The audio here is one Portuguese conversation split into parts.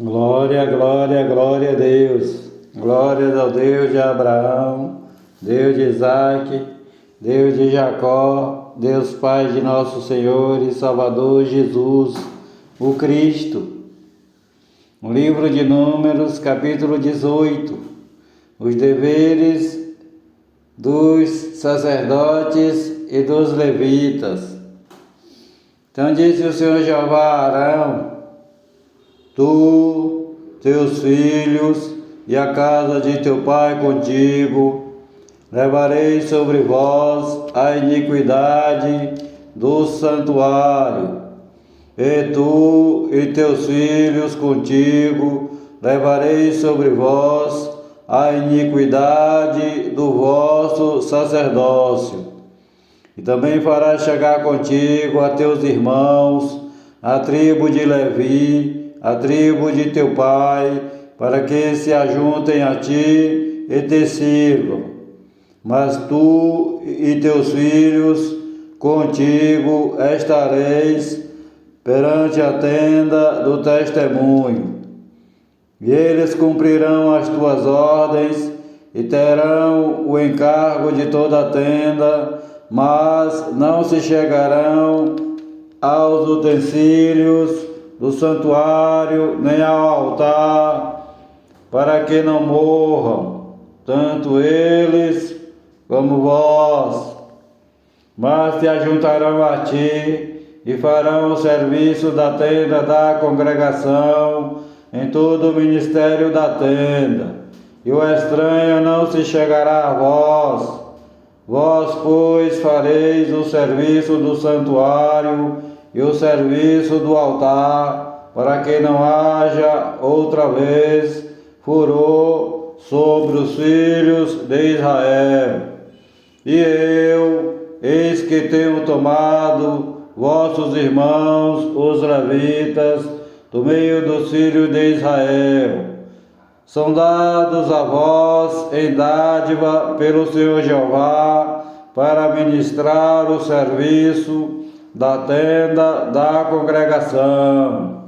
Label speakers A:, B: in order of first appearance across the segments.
A: Glória, glória, glória a Deus. Glórias ao Deus de Abraão, Deus de Isaac, Deus de Jacó, Deus Pai de nosso Senhor e Salvador Jesus, o Cristo. No livro de Números, capítulo 18, os deveres dos sacerdotes e dos levitas. Então disse o Senhor Jeová a Arão: Tu, teus filhos e a casa de teu pai contigo, levarei sobre vós a iniquidade do santuário. E tu e teus filhos contigo, levarei sobre vós a iniquidade do vosso sacerdócio. E também farás chegar contigo a teus irmãos, a tribo de Levi, a tribo de teu pai, para que se ajuntem a ti e te sirvam. Mas tu e teus filhos contigo estareis perante a tenda do testemunho. E eles cumprirão as tuas ordens e terão o encargo de toda a tenda, mas não se chegarão aos utensílios do santuário nem ao altar, para que não morram, tanto eles como vós. Mas te ajuntarão a ti e farão o serviço da tenda da congregação em todo o ministério da tenda, e o estranho não se chegará a vós. Vós, pois, fareis o serviço do santuário e o serviço do altar, para que não haja outra vez furor sobre os filhos de Israel. E eu, eis que tenho tomado vossos irmãos, os levitas, do meio dos filhos de Israel. São dados a vós em dádiva pelo Senhor Jeová, para ministrar o serviço da tenda da congregação.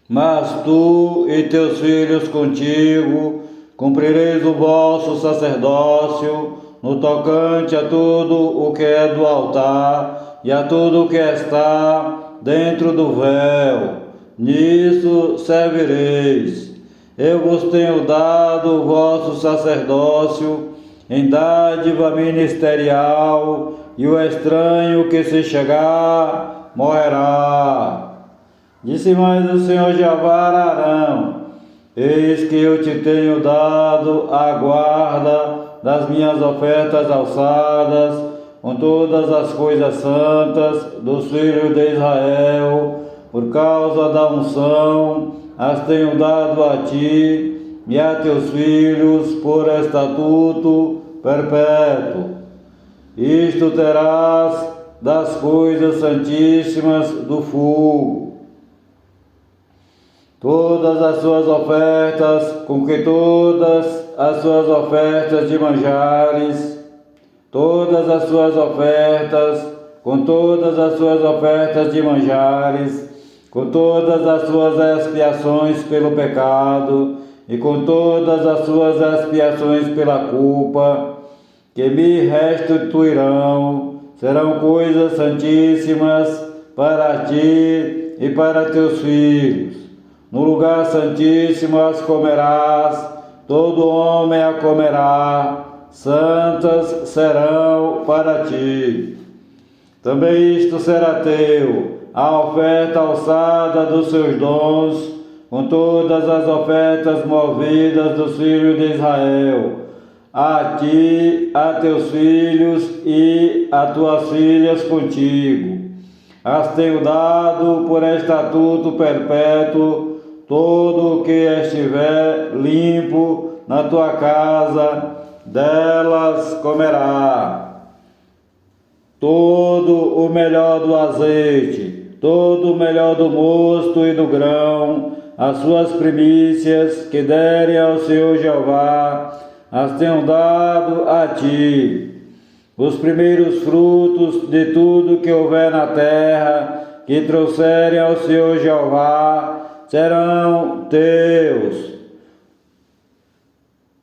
A: Mas tu e teus filhos contigo cumprireis o vosso sacerdócio no tocante a tudo o que é do altar e a tudo o que está dentro do véu. Nisso servireis. Eu vos tenho dado o vosso sacerdócio em dádiva ministerial, e o estranho que se chegar morrerá. Disse mais o Senhor Jeová a Arão: Eis que eu te tenho dado a guarda das minhas ofertas alçadas, com todas as coisas santas dos filhos de Israel, por causa da unção, as tenho dado a ti e a teus filhos por estatuto perpétuo. Isto terás das coisas santíssimas do fogo. Todas as suas ofertas, com que todas as suas ofertas de manjares, todas as suas ofertas, com todas as suas ofertas de manjares, com todas as suas expiações pelo pecado e com todas as suas expiações pela culpa, que me restituirão, serão coisas santíssimas para ti e para teus filhos. No lugar santíssimo as comerás, todo homem a comerá, santas serão para ti. Também isto será teu, a oferta alçada dos seus dons, com todas as ofertas movidas dos filhos de Israel, a ti, a teus filhos e a tuas filhas contigo. As tenho dado por estatuto perpétuo. Todo o que estiver limpo na tua casa, delas comerá. Todo o melhor do azeite, todo o melhor do mosto e do grão, as suas primícias que derem ao Senhor Jeová, as tenho dado a ti. Os primeiros frutos de tudo que houver na terra, que trouxerem ao Senhor Jeová, serão teus.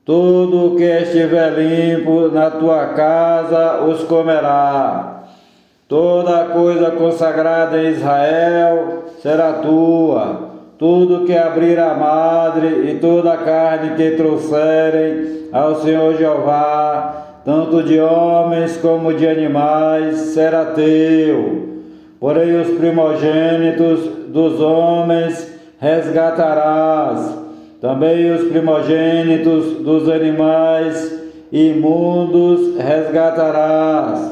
A: Tudo que estiver limpo na tua casa os comerá. Toda coisa consagrada em Israel será tua. Tudo que abrir a madre e toda a carne que trouxerem ao Senhor Jeová, tanto de homens como de animais, será teu. Porém os primogênitos dos homens resgatarás, também os primogênitos dos animais imundos resgatarás.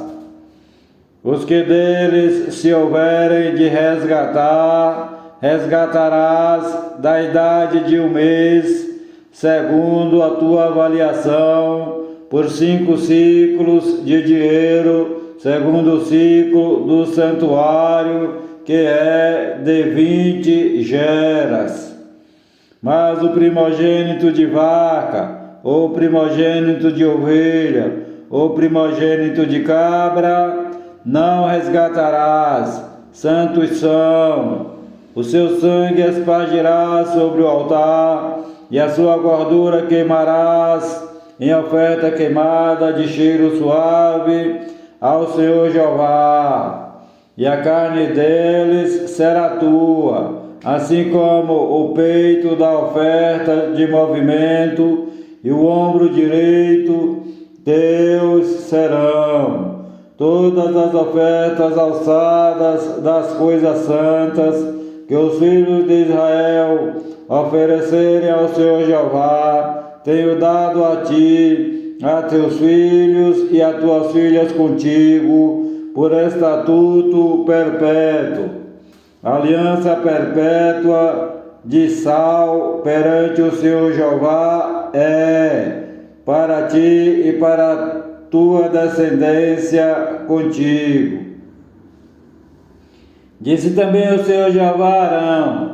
A: Os que deles se houverem de resgatar, resgatarás da idade de 1 mês, segundo a tua avaliação, por 5 ciclos de dinheiro, segundo o ciclo do santuário, que é de 20 geras. Mas o primogênito de vaca, ou primogênito de ovelha, ou primogênito de cabra, não resgatarás, santos são. O seu sangue aspergirás sobre o altar, e a sua gordura queimarás em oferta queimada de cheiro suave ao Senhor Jeová. E a carne deles será tua, assim como o peito da oferta de movimento e o ombro direito teus serão. Todas as ofertas alçadas das coisas santas que os filhos de Israel oferecerem ao Senhor Jeová, tenho dado a ti, a teus filhos e a tuas filhas contigo, por estatuto perpétuo. Aliança perpétua de sal perante o Senhor Jeová é para ti e para tua descendência contigo. Disse também o Senhor Jeová a Arão: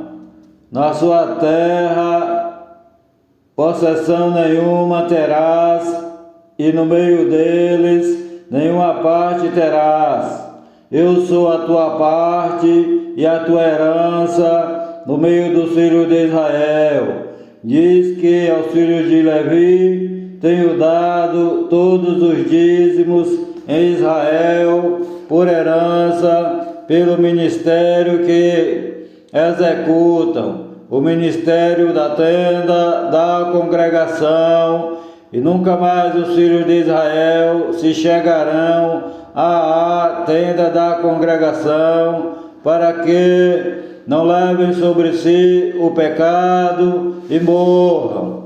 A: na sua terra possessão nenhuma terás, e no meio deles nenhuma parte terás. Eu sou a tua parte e a tua herança no meio dos filhos de Israel. Diz que aos filhos de Levi tenho dado todos os dízimos em Israel por herança, pelo ministério que executam, o ministério da tenda da congregação, e nunca mais os filhos de Israel se chegarão à tenda da congregação, para que não levem sobre si o pecado e morram.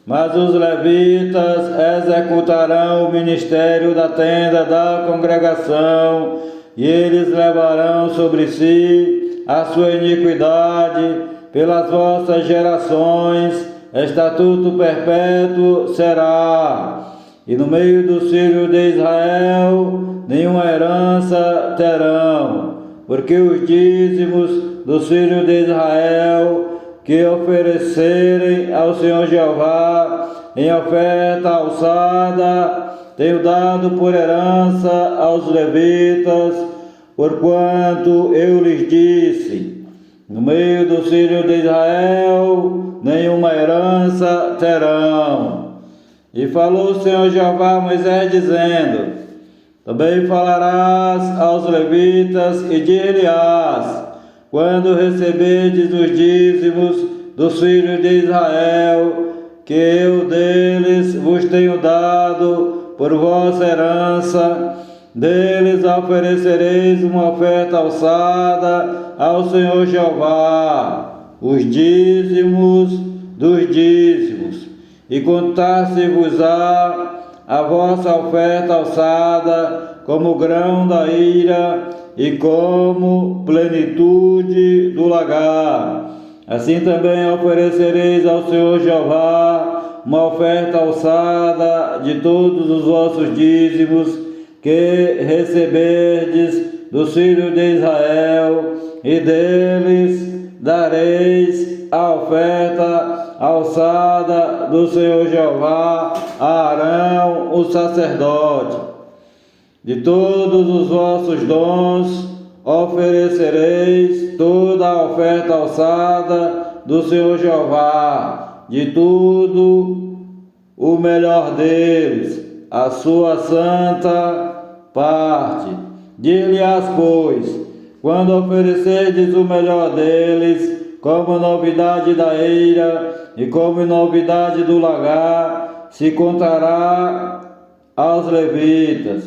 A: Mas os levitas executarão o ministério da tenda da congregação, e eles levarão sobre si a sua iniquidade pelas vossas gerações, estatuto perpétuo será. E no meio dos filhos de Israel nenhuma herança terão, porque os dízimos dos filhos de Israel que oferecerem ao Senhor Jeová em oferta alçada, tenho dado por herança aos levitas, porquanto eu lhes disse: no meio dos filhos de Israel nenhuma herança terão. E falou o Senhor Jeová a Moisés, dizendo: também falarás aos levitas e dir-lhes-ás: quando receberdes os dízimos dos filhos de Israel, que eu deles vos tenho dado por vossa herança, deles oferecereis uma oferta alçada ao Senhor Jeová, os dízimos dos dízimos, e contar-se-vos-á a vossa oferta alçada como grão da ira e como plenitude do lagar. Assim também oferecereis ao Senhor Jeová uma oferta alçada de todos os vossos dízimos que receberdes dos filhos de Israel, e deles dareis a oferta alçada do Senhor Jeová a Arão, o sacerdote. De todos os vossos dons oferecereis toda a oferta alçada do Senhor Jeová, de tudo o melhor deles, a sua santa parte. Dir-lhe-ás, pois, quando oferecerdes o melhor deles, como novidade da eira e como novidade do lagar, se contará aos levitas.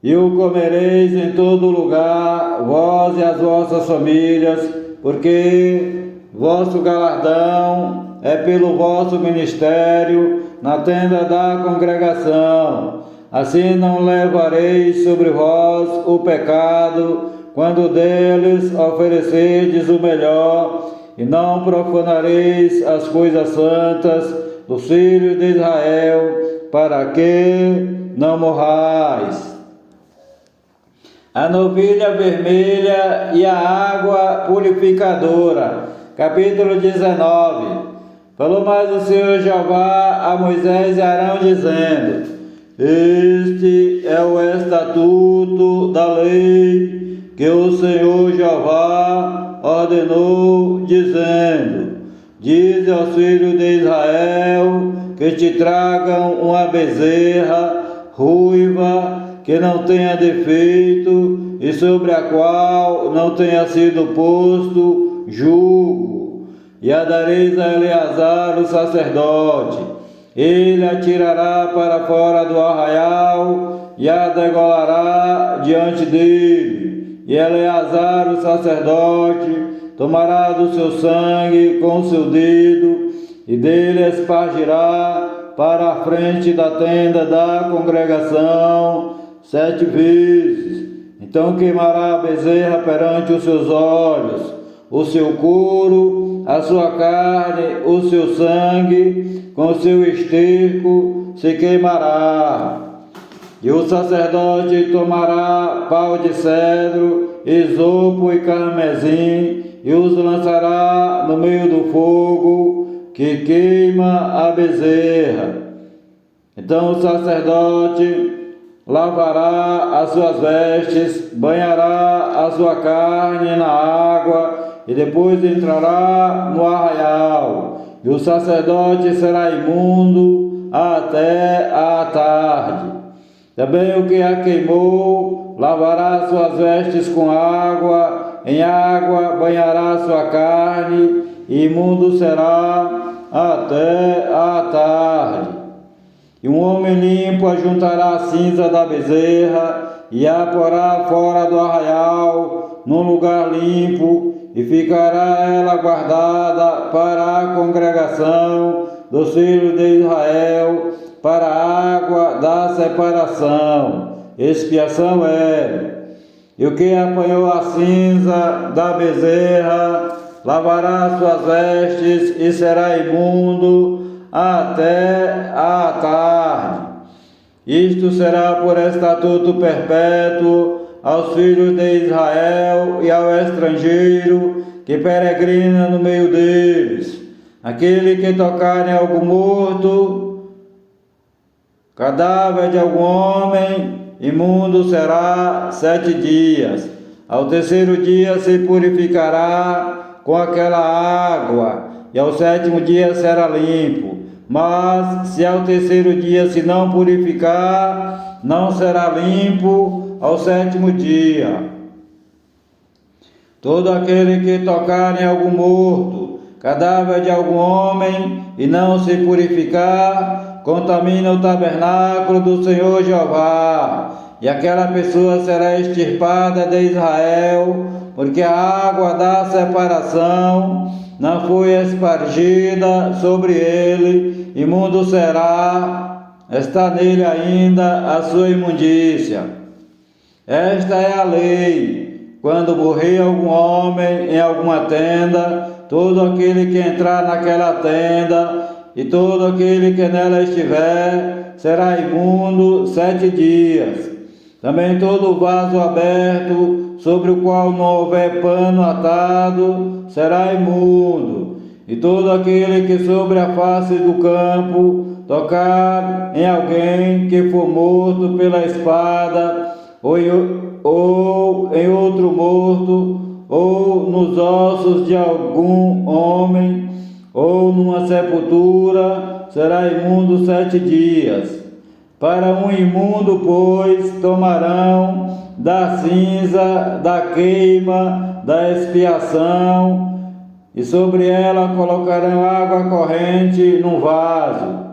A: E o comereis em todo lugar, vós e as vossas famílias, porque vosso galardão é pelo vosso ministério na tenda da congregação. Assim não levareis sobre vós o pecado, quando deles oferecerdes o melhor, e não profanareis as coisas santas dos filhos de Israel, para que não morrais. A novilha vermelha e a água purificadora. Capítulo 19. Falou mais o Senhor Jeová a Moisés e Arão, dizendo: Este é o estatuto da lei que o Senhor Jeová ordenou, dizendo: Dize aos filhos de Israel que te tragam uma bezerra ruiva, que não tenha defeito e sobre a qual não tenha sido posto jugo, e a dareis a Eleazar o sacerdote. Ele a tirará para fora do arraial e a degolará diante dele, e Eleazar o sacerdote tomará do seu sangue com o seu dedo e dele espargirá para a frente da tenda da congregação 7 vezes. Então queimará a bezerra perante os seus olhos, o seu couro, a sua carne, o seu sangue, com o seu esterco se queimará. E o sacerdote tomará pau de cedro, esopo e carmesim, e os lançará no meio do fogo que queima a bezerra. Então o sacerdote lavará as suas vestes, banhará a sua carne na água e depois entrará no arraial. E o sacerdote será imundo até a tarde. Também o que a queimou lavará suas vestes com água, em água banhará sua carne, e imundo será até a tarde. E um homem limpo ajuntará a cinza da bezerra e a porá fora do arraial, num lugar limpo, e ficará ela guardada para a congregação dos filhos de Israel, para a água da separação. Expiação é. E o que apanhou a cinza da bezerra lavará suas vestes e será imundo até a tarde. Isto será por estatuto perpétuo aos filhos de Israel e ao estrangeiro que peregrina no meio deles. Aquele que tocar em algo morto, cadáver de algum homem, imundo será 7 dias. Ao terceiro dia se purificará com aquela água, e ao 7º dia será limpo. Mas se ao terceiro dia se não purificar, não será limpo ao 7º dia. Todo aquele que tocar em algum morto, cadáver de algum homem, e não se purificar, contamina o tabernáculo do Senhor Jeová, e aquela pessoa será extirpada de Israel, porque a água da separação não foi espargida sobre ele, imundo será, está nele ainda a sua imundícia. Esta é a lei: quando morrer algum homem em alguma tenda, todo aquele que entrar naquela tenda e todo aquele que nela estiver será imundo 7 dias. Também todo vaso aberto, sobre o qual não houver pano atado, será imundo. E todo aquele que sobre a face do campo tocar em alguém que for morto pela espada, ou em outro morto, ou nos ossos de algum homem, ou numa sepultura, será imundo 7 dias. Para um imundo, pois, tomarão da cinza, da queima, da expiação, e sobre ela colocarão água corrente num vaso.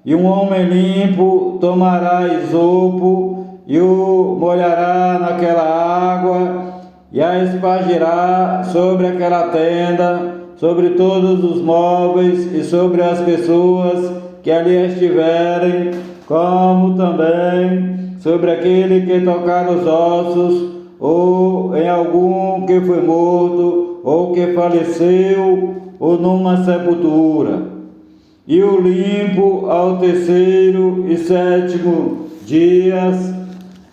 A: E um homem limpo tomará esopo e o molhará naquela água e a espargirá sobre aquela tenda, sobre todos os móveis e sobre as pessoas que ali estiverem, como também sobre aquele que tocar os ossos, ou em algum que foi morto, ou que faleceu, ou numa sepultura. E o limpo ao 3º e 7º dias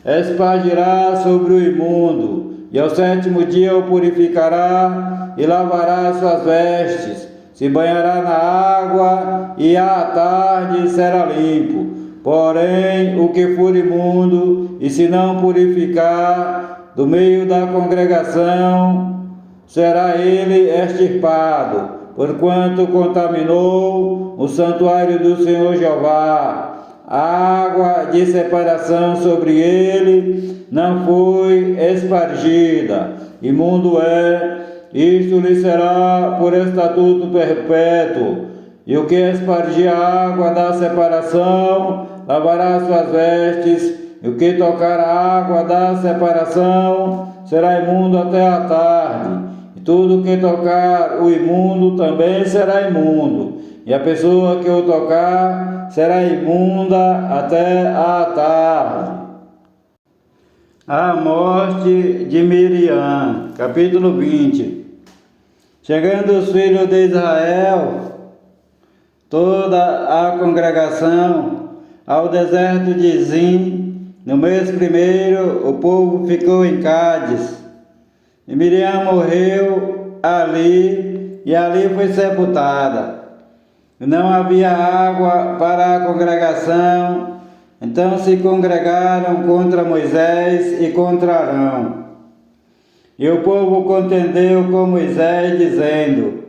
A: espargirá sobre o imundo, e ao 7º dia o purificará e lavará suas vestes, se banhará na água, e à tarde será limpo. Porém, o que for imundo, e se não purificar do meio da congregação, será ele extirpado, porquanto contaminou o santuário do Senhor Jeová. A água de separação sobre ele não foi espargida. Imundo é, isto lhe será por estatuto perpétuo. E o que espargir a água da separação, lavará suas vestes, e o que tocar a água da separação, será imundo até a tarde. E tudo que tocar o imundo também será imundo, e a pessoa que o tocar será imunda até a tarde. A morte de Miriam, capítulo 20. Chegando os filhos de Israel, toda a congregação, ao deserto de Zim, no mês 1º, o povo ficou em Cádiz. E Miriam morreu ali, e ali foi sepultada. Não havia água para a congregação, então se congregaram contra Moisés e contra Arão. E o povo contendeu com Moisés, dizendo: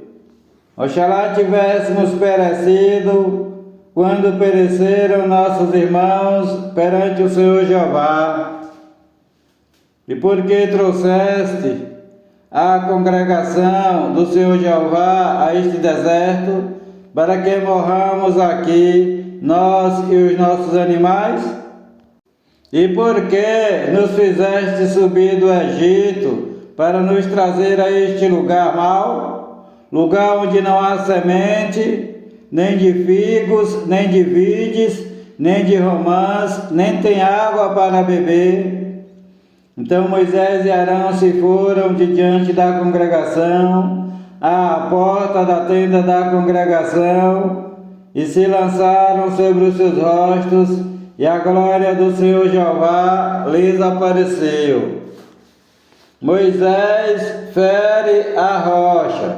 A: Oxalá tivéssemos perecido quando pereceram nossos irmãos perante o Senhor Jeová. E porque trouxeste a congregação do Senhor Jeová a este deserto, para que morramos aqui, nós e os nossos animais? E por que nos fizeste subir do Egito para nos trazer a este lugar mau, lugar onde não há semente, nem de figos, nem de vides, nem de romãs, nem tem água para beber? Então Moisés e Arão se foram de diante da congregação, à porta da tenda da congregação, e se lançaram sobre os seus rostos, e a glória do Senhor Jeová lhes apareceu. Moisés fere a rocha.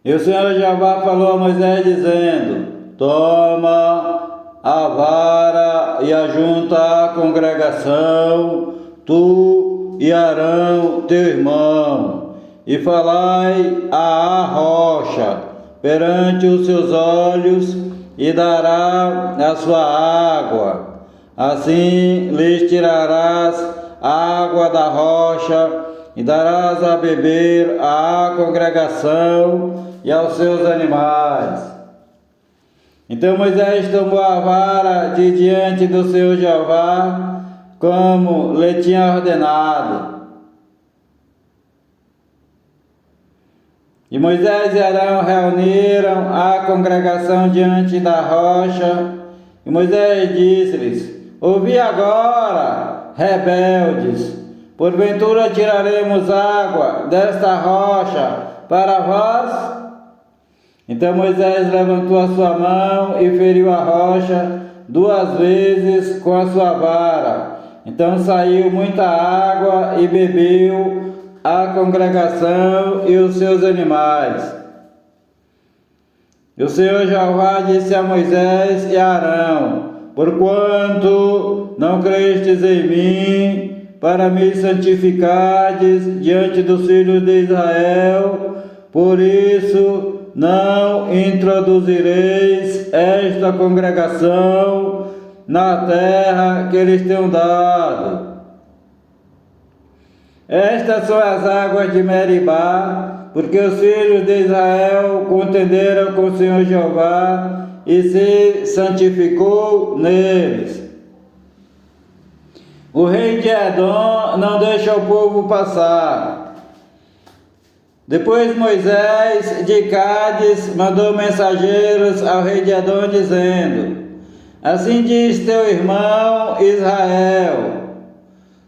A: E o Senhor Jeová falou a Moisés, dizendo: Toma a vara e ajunta a congregação, tu e Arão, teu irmão, e falai à rocha perante os seus olhos, e dará a sua água. Assim lhes tirarás a água da rocha, e darás a beber à congregação e aos seus animais. Então Moisés tomou a vara de diante do Senhor Jeová, como lhe tinha ordenado. E Moisés e Arão reuniram a congregação diante da rocha, e Moisés disse-lhes: Ouvi agora, rebeldes, porventura tiraremos água desta rocha para vós? Então Moisés levantou a sua mão e feriu a rocha 2 vezes com a sua vara. Então saiu muita água e bebeu a congregação e os seus animais. E o Senhor Jeová disse a Moisés e a Arão: Porquanto não crestes em mim, para me santificardes diante dos filhos de Israel. Por isso, não introduzireis esta congregação na terra que eles tenham dado. Estas são as águas de Meribá, porque os filhos de Israel contenderam com o Senhor Jeová e se santificou neles. O rei de Edom não deixa o povo passar. Depois Moisés de Cádiz mandou mensageiros ao rei de Edom dizendo: assim diz teu irmão Israel,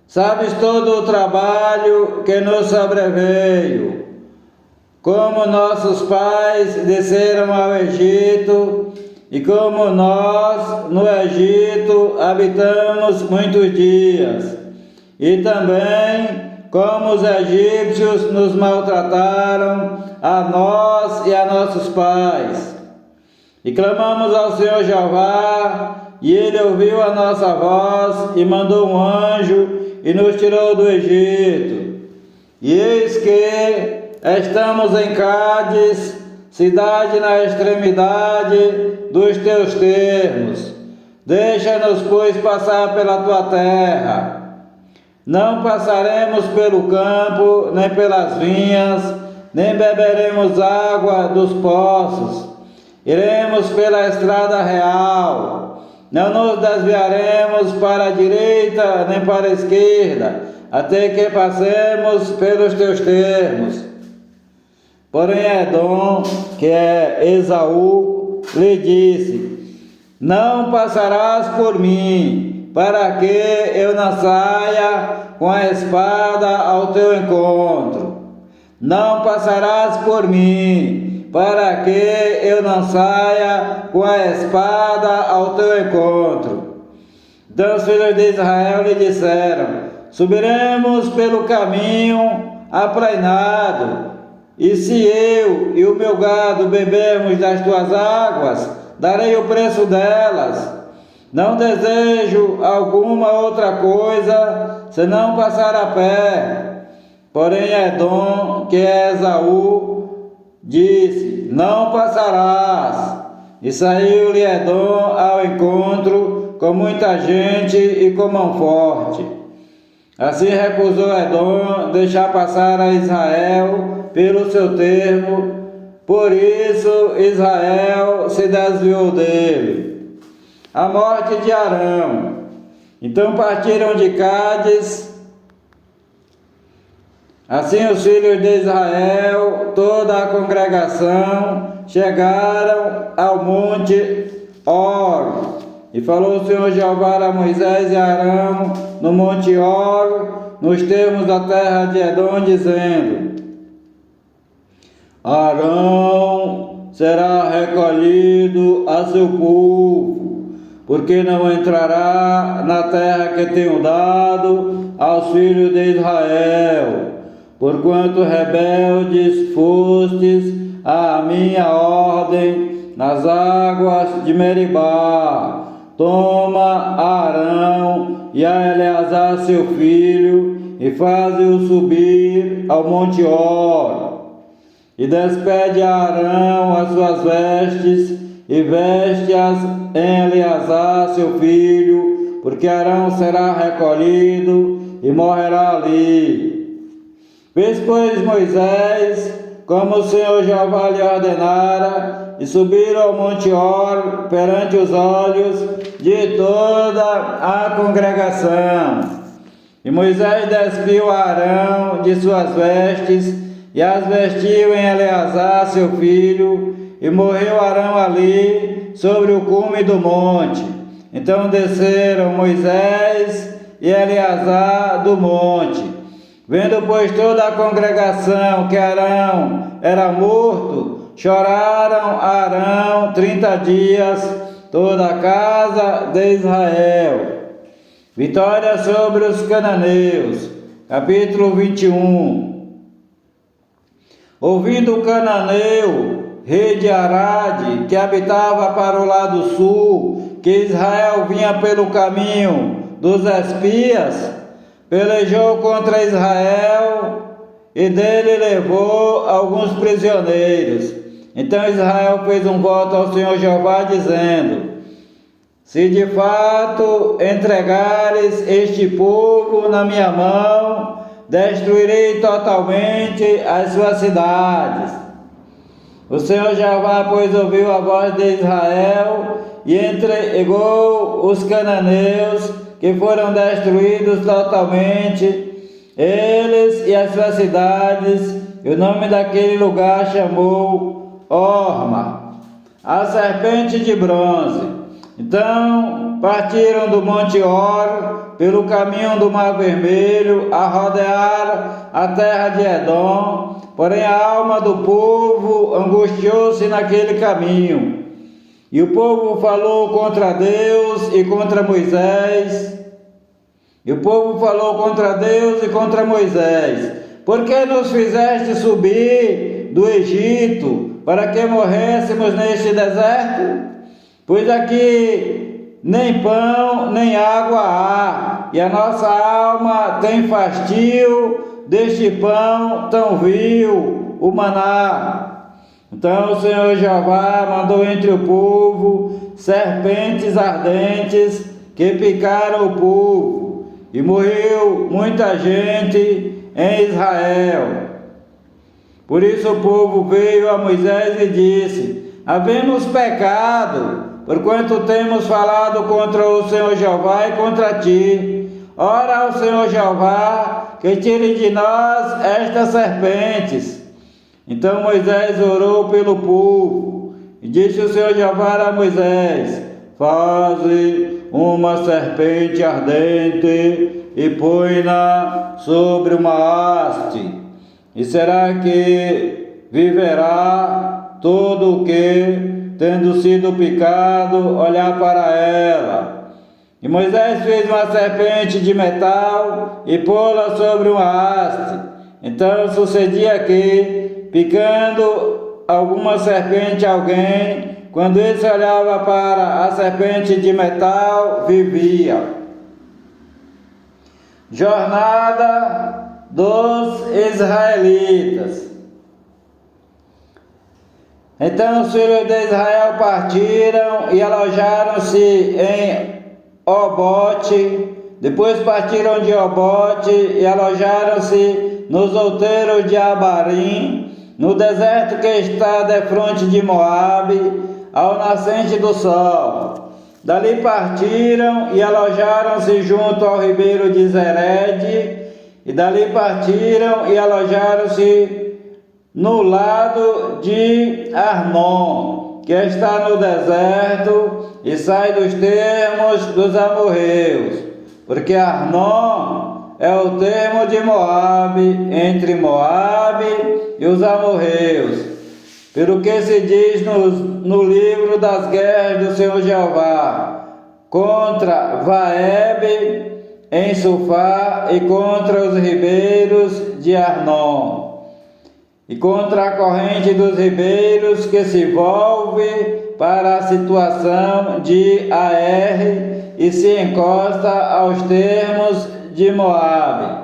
A: sabes todo o trabalho que nos sobreveio, como nossos pais desceram ao Egito, e como nós no Egito habitamos muitos dias, e também como os egípcios nos maltrataram, a nós e a nossos pais. E clamamos ao Senhor Jeová, e Ele ouviu a nossa voz, e mandou um anjo, e nos tirou do Egito. E eis que estamos em Cádiz, cidade na extremidade dos teus termos. Deixa-nos, pois, passar pela tua terra. Não passaremos pelo campo, nem pelas vinhas, nem beberemos água dos poços. Iremos pela estrada real. Não nos desviaremos para a direita, nem para a esquerda, até que passemos pelos teus termos. Porém Edom, que é Esaú, lhe disse: não passarás por mim, para que eu não saia com a espada ao teu encontro. Não passarás por mim, para que eu não saia com a espada ao teu encontro. Então os filhos de Israel lhe disseram: subiremos pelo caminho aplainado, e se eu e o meu gado bebermos das tuas águas, darei o preço delas. Não desejo alguma outra coisa, senão passar a pé. Porém Edom, que é Esaú, disse: não passarás. E saiu-lhe Edom ao encontro com muita gente e com mão forte. Assim recusou Edom deixar passar a Israel pelo seu termo, por isso Israel se desviou dele. A morte de Arão. Então partiram de Cádiz. Assim os filhos de Israel, toda a congregação, chegaram ao monte Hor. E falou o Senhor Jeová a Moisés e Arão no monte Hor, nos termos da terra de Edom, dizendo: Arão será recolhido a seu povo, porque não entrará na terra que tenho dado aos filhos de Israel, porquanto rebeldes fostes à minha ordem nas águas de Meribá. Toma Arão e a Eleazar seu filho, e faze-o subir ao monte Hor. E despede a Arão as suas vestes, e veste-as em Eleazar seu filho, porque Arão será recolhido e morrerá ali. Fez, pois, Moisés, como o Senhor Jeová lhe ordenara, e subiram ao monte Hor perante os olhos de toda a congregação. E Moisés despiu Arão de suas vestes, e as vestiu em Eleazar seu filho, e morreu Arão ali, sobre o cume do monte. Então desceram Moisés e Eleazar do monte. Vendo, pois, toda a congregação que Arão era morto, choraram Arão 30 dias, toda a casa de Israel. Vitória sobre os cananeus. Capítulo 21. Ouvindo o cananeu, rei de Arade, que habitava para o lado sul, que Israel vinha pelo caminho dos espias, pelejou contra Israel e dele levou alguns prisioneiros. Então Israel fez um voto ao Senhor Jeová, dizendo: se de fato entregares este povo na minha mão, destruirei totalmente as suas cidades. O Senhor Jeová, pois, ouviu a voz de Israel e entregou os cananeus, que foram destruídos totalmente, eles e as suas cidades, e o nome daquele lugar chamou Horma, a serpente de bronze. Então partiram do Monte Hor, pelo caminho do Mar Vermelho, a rodear a terra de Edom, porém a alma do povo angustiou-se naquele caminho. E o povo falou contra Deus e contra Moisés. Por que nos fizeste subir do Egito, para que morrêssemos neste deserto? Pois aqui nem pão nem água há, e a nossa alma tem fastio deste pão tão vil, o maná. Então o Senhor Jeová mandou entre o povo serpentes ardentes que picaram o povo, e morreu muita gente em Israel. Por isso o povo veio a Moisés e disse: havemos pecado, porquanto temos falado contra o Senhor Jeová e contra ti. Ora ao Senhor Jeová que tire de nós estas serpentes. Então Moisés orou pelo povo, e disse o Senhor Jeová a Moisés: faze uma serpente ardente e põe-na sobre uma haste, e será que viverá todo o que, tendo sido picado, olhar para ela. E Moisés fez uma serpente de metal e pô-la sobre uma haste. Então sucedia que, picando alguma serpente a alguém, quando esse olhava para a serpente de metal, vivia. Jornada dos israelitas. Então os filhos de Israel partiram e alojaram-se em Obote. Depois partiram de Obote e alojaram-se nos outeiros de Abarim, no deserto que está defronte de Moabe, ao nascente do sol. Dali partiram e alojaram-se junto ao ribeiro de Zered, e dali partiram e alojaram-se no lado de Arnon, que está no deserto e sai dos termos dos amorreus, porque Arnon é o termo de Moabe, entre Moabe e os amorreus. Pelo que se diz no livro das guerras do Senhor Jeová, contra Vaeb em Sufá e contra os ribeiros de Arnon, e contra a corrente dos ribeiros que se volve para a situação de Aer e se encosta aos termos de Moabe.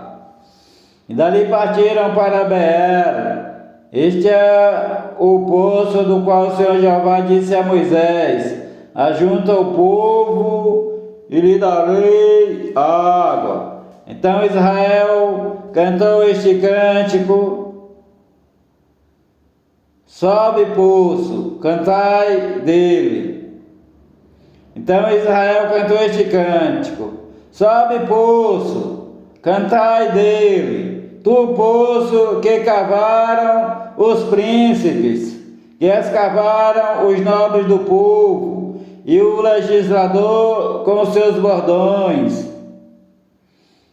A: E dali partiram para Beer. Este é o poço do qual o Senhor Jeová disse a Moisés: ajunta o povo e lhe darei água. Então Israel cantou este cântico: sobe poço, cantai dele. Então Israel cantou este cântico: sobe poço, cantai dele. Tu poço que cavaram os príncipes, que escavaram os nobres do povo, e o legislador com seus bordões.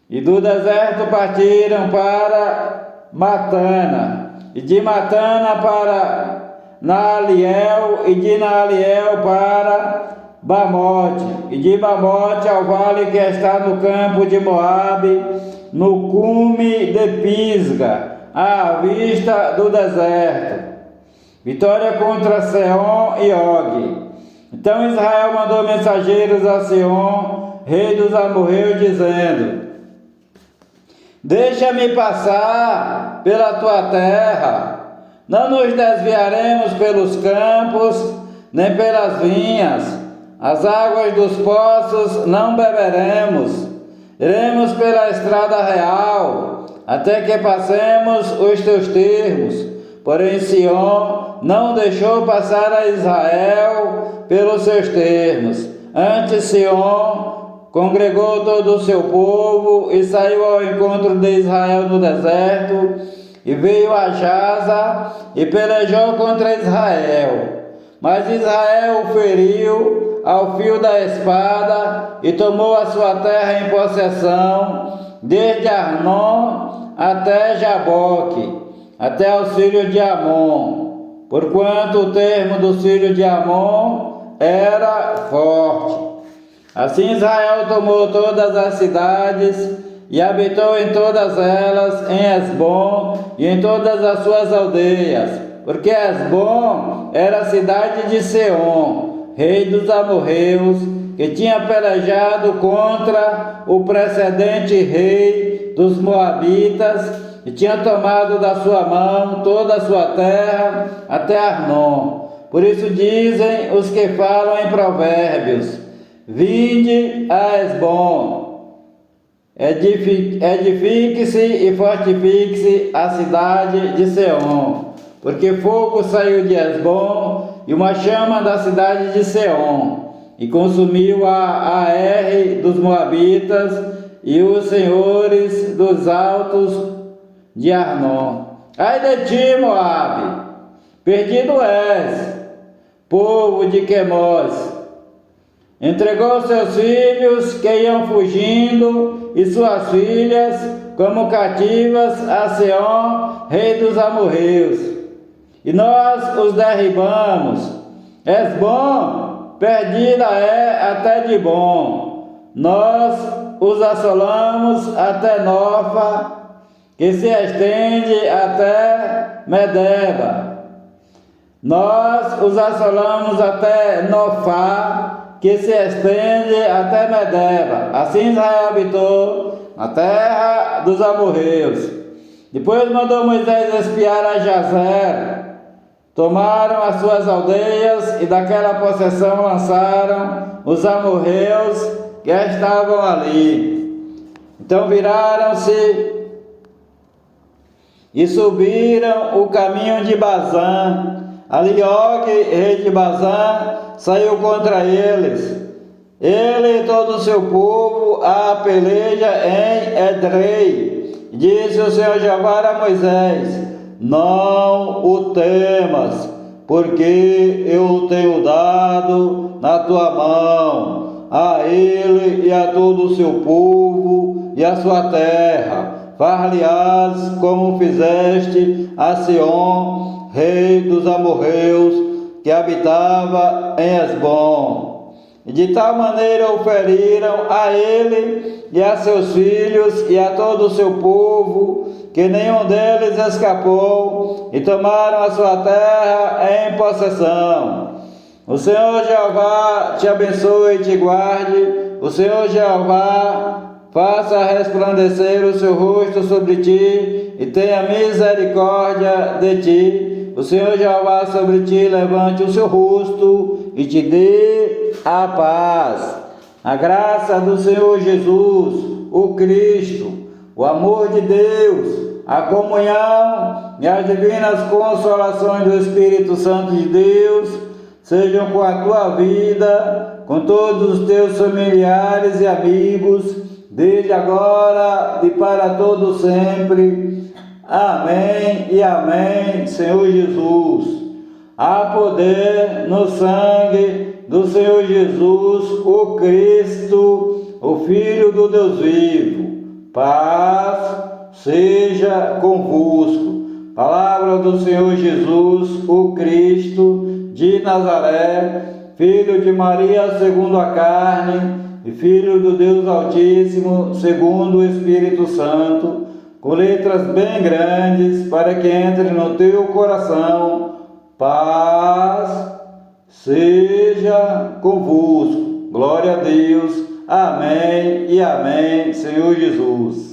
A: E do deserto partiram para Matana, e de Matana para Naaliel, e de Naaliel para Bamote, e de Bamote ao vale que está no campo de Moabe, no cume de Pisga, à vista do deserto. Vitória contra Seom e Og. Então Israel mandou mensageiros a Seom, rei dos amorreus, dizendo: Deixa-me passar pela tua terra. Não nos desviaremos pelos campos, nem pelas vinhas. As águas dos poços não beberemos. Iremos pela estrada real, até que passemos os teus termos. Porém, Sião não deixou passar a Israel pelos seus termos. Antes, Sião congregou todo o seu povo e saiu ao encontro de Israel no deserto, e veio a Jaza e pelejou contra Israel. Mas Israel o feriu ao fio da espada e tomou a sua terra em possessão, desde Arnon até Jaboque, até os filhos de Amon, porquanto o termo dos filhos de Amon era forte. Assim Israel tomou todas as cidades e habitou em todas elas, em Hesbom e em todas as suas aldeias, porque Hesbom era a cidade de Seom, rei dos amorreus, que tinha pelejado contra o precedente rei dos moabitas e tinha tomado da sua mão toda a sua terra até Arnon. Por isso dizem os que falam em provérbios: vinde a Hesbom, edifique-se e fortifique-se a cidade de Seom, porque fogo saiu de Hesbom e uma chama da cidade de Seom, e consumiu a Ar dos moabitas e os senhores dos altos de Arnon. Ai de ti, Moabe, perdido és, povo de Quemós. Entregou seus filhos que iam fugindo e suas filhas como cativas a Seom, rei dos amorreus. E nós os derribamos. Hesbom, perdida é até de bom. Nós os assolamos até Nofa, que se estende até Medeba. Nós os assolamos até Nofá, que se estende até Medeba. Assim Israel habitou na terra dos amorreus. Depois mandou Moisés espiar a Jazer. Tomaram as suas aldeias e daquela possessão lançaram os amorreus que estavam ali. Então viraram-se e subiram o caminho de Bazã. Ali Og, rei de Bazã, saiu contra eles. Ele e todo o seu povo a peleja em Edrei. Disse o Senhor Jeová a Moisés: não o temas, porque eu o tenho dado na tua mão, a ele e a todo o seu povo e a sua terra. Far-lhe-ás como fizeste a Sião, rei dos amorreus, que habitava em Hesbom. E de tal maneira o feriram a ele e a seus filhos e a todo o seu povo, que nenhum deles escapou, e tomaram a sua terra em possessão. O Senhor Jeová te abençoe e te guarde. O Senhor Jeová faça resplandecer o seu rosto sobre ti e tenha misericórdia de ti. O Senhor Jeová sobre ti levante o seu rosto e te dê a paz. A graça do Senhor Jesus, o Cristo, o amor de Deus, a comunhão e as divinas consolações do Espírito Santo de Deus sejam com a tua vida, com todos os teus familiares e amigos, desde agora e para todo sempre. Amém e amém, Senhor Jesus. Há poder no sangue do Senhor Jesus, o Cristo, o Filho do Deus vivo. Paz seja convosco. Palavra do Senhor Jesus, o Cristo de Nazaré, Filho de Maria segundo a carne, e Filho do Deus Altíssimo, segundo o Espírito Santo, com letras bem grandes, para que entre no teu coração. Paz seja convosco. Glória a Deus. Amém e amém, Senhor Jesus.